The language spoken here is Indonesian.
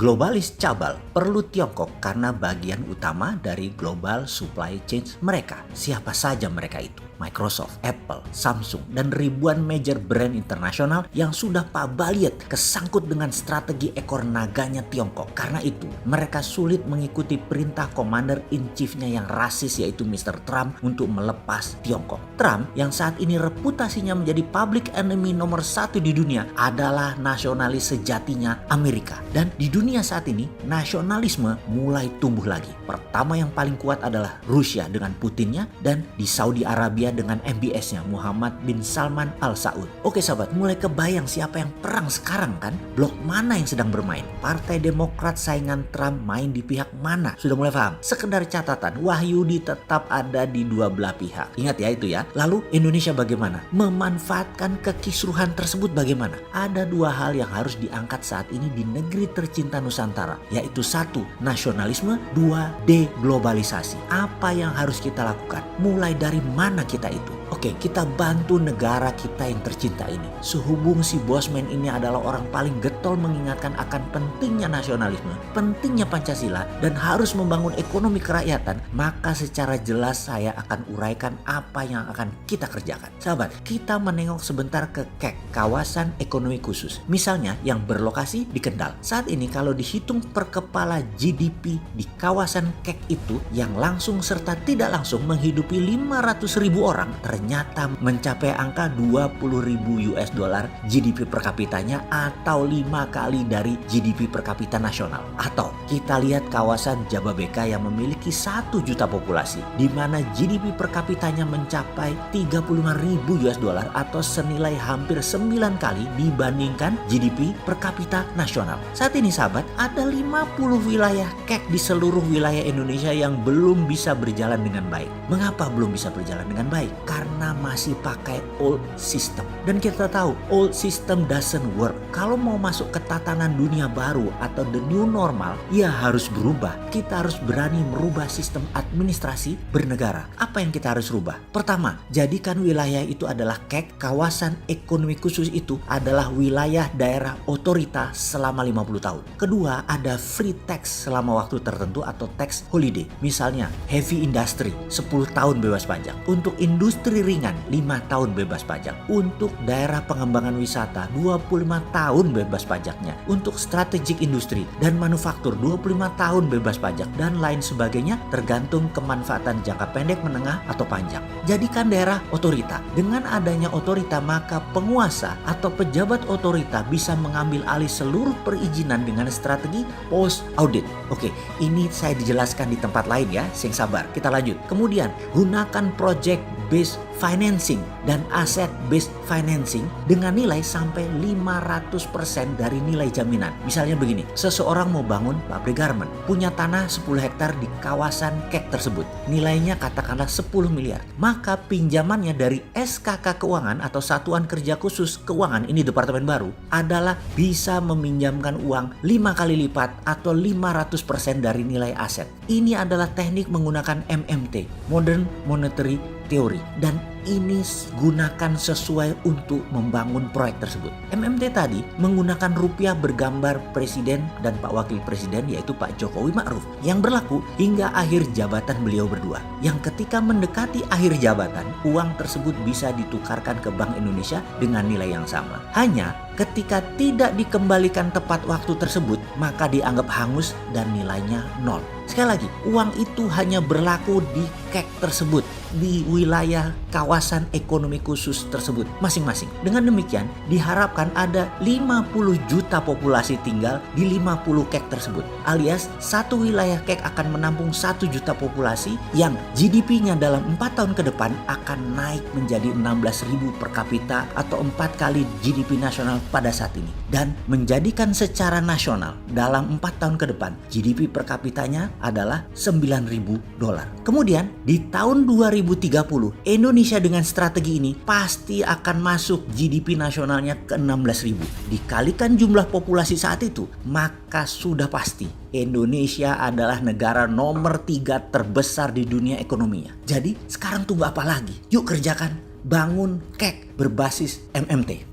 globalis cabal perlu Tiongkok karena bagian utama dari global supply chain mereka. Siapa saja mereka itu? Microsoft, Apple, Samsung, dan ribuan major brand internasional yang sudah pabaliet kesangkut dengan strategi ekor naganya Tiongkok. Karena itu, mereka sulit mengikuti perintah Commander in Chief-nya yang rasis yaitu Mr. Trump untuk melepas Tiongkok. Trump yang saat ini reputasinya menjadi public enemy nomor 1 di dunia adalah nasionalis sejatinya Amerika. Dan di dunia saat ini, nasionalisme mulai tumbuh lagi. Pertama yang paling kuat adalah Rusia dengan Putinnya, dan di Saudi Arabia dengan MBS-nya Muhammad bin Salman Al Saud. Oke sahabat, mulai kebayang siapa yang perang sekarang kan? Blok mana yang sedang bermain? Partai Demokrat saingan Trump main di pihak mana? Sudah mulai paham? Sekedar catatan, Wahyudi tetap ada di dua belah pihak. Ingat ya itu ya. Lalu Indonesia bagaimana? Memanfaatkan kekisruhan tersebut bagaimana? Ada dua hal yang harus diangkat saat ini di negeri tercinta Nusantara, yaitu 1. Nasionalisme, 2. Deglobalisasi. Apa yang harus kita lakukan? Mulai dari mana kita itu? Oke, kita bantu negara kita yang tercinta ini. Sehubung si Bosman ini adalah orang paling getol mengingatkan akan pentingnya nasionalisme, pentingnya Pancasila, dan harus membangun ekonomi kerakyatan, maka secara jelas saya akan uraikan apa yang akan kita kerjakan. Sahabat, kita menengok sebentar ke KEK, kawasan ekonomi khusus. Misalnya yang berlokasi di Kendal. Saat ini kalau dihitung per kepala GDP di kawasan KEK itu yang langsung serta tidak langsung menghidupi 500.000 orang, ternyata mencapai angka 20.000 US dollar GDP per kapitanya atau 5 kali dari GDP per kapita nasional. Atau kita lihat kawasan Jababeka yang memiliki 1 juta populasi, di mana GDP per kapitanya mencapai 35.000 US dollar atau senilai hampir 9 kali dibandingkan GDP per kapita nasional. Saat ini sahabat, ada 50 wilayah KEK di seluruh wilayah Indonesia yang belum bisa berjalan dengan baik. Mengapa belum bisa berjalan dengan baik? Karena masih pakai old system. Dan kita tahu old system doesn't work. Kalau mau masuk ke tatanan dunia baru atau the new normal, ya harus berubah. Kita harus berani merubah sistem administrasi bernegara. Apa yang kita harus rubah? Pertama, jadikan wilayah itu adalah KEK, kawasan ekonomi khusus itu adalah wilayah daerah otorita selama 50 tahun. Kedua, ada free tax selama waktu tertentu atau tax holiday. Misalnya, heavy industry 10 tahun bebas pajak. Untuk industri ringan 5 tahun bebas pajak. Untuk daerah pengembangan wisata 25 tahun bebas pajaknya. Untuk strategic industri dan manufaktur 25 tahun bebas pajak dan lain sebagainya tergantung kemanfaatan jangka pendek, menengah atau panjang. Jadikan daerah otorita. Dengan adanya otorita maka penguasa atau pejabat otorita bisa mengambil alih seluruh perizinan dengan strategi post audit. Oke, ini saya dijelaskan di tempat lain ya, sing sabar. Kita lanjut. Kemudian gunakan project based financing dan asset based financing dengan nilai sampai 500% dari nilai jaminan. Misalnya begini, seseorang mau bangun pabrik garment, punya tanah 10 hektar di kawasan KEK tersebut. Nilainya katakanlah 10 miliar. Maka pinjamannya dari SKK Keuangan atau Satuan Kerja Khusus Keuangan, ini departemen baru, adalah bisa meminjamkan uang 5 kali lipat atau 500% dari nilai aset. Ini adalah teknik menggunakan MMT, Modern Monetary Theory, dan ini gunakan sesuai untuk membangun proyek tersebut. MMT tadi menggunakan rupiah bergambar presiden dan Pak Wakil Presiden yaitu Pak Jokowi Ma'ruf yang berlaku hingga akhir jabatan beliau berdua. Yang ketika mendekati akhir jabatan, uang tersebut bisa ditukarkan ke Bank Indonesia dengan nilai yang sama. Hanya ketika tidak dikembalikan tepat waktu tersebut, maka dianggap hangus dan nilainya nol. Sekali lagi, uang itu hanya berlaku di KEK tersebut, di wilayah kawasan ekonomi khusus tersebut masing-masing. Dengan demikian, diharapkan ada 50 juta populasi tinggal di 50 KEK tersebut. Alias, satu wilayah KEK akan menampung 1 juta populasi yang GDP-nya dalam 4 tahun ke depan akan naik menjadi 16.000 per kapita atau 4 kali GDP nasional pada saat ini. Dan menjadikan secara nasional dalam 4 tahun ke depan, GDP per kapitanya adalah 9.000 dolar. Kemudian di tahun 2030 Indonesia dengan strategi ini pasti akan masuk GDP nasionalnya ke 16.000. Dikalikan jumlah populasi saat itu, maka sudah pasti Indonesia adalah negara nomor 3 terbesar di dunia ekonominya. Jadi sekarang tunggu apa lagi? Yuk kerjakan, bangun KEK berbasis MMT.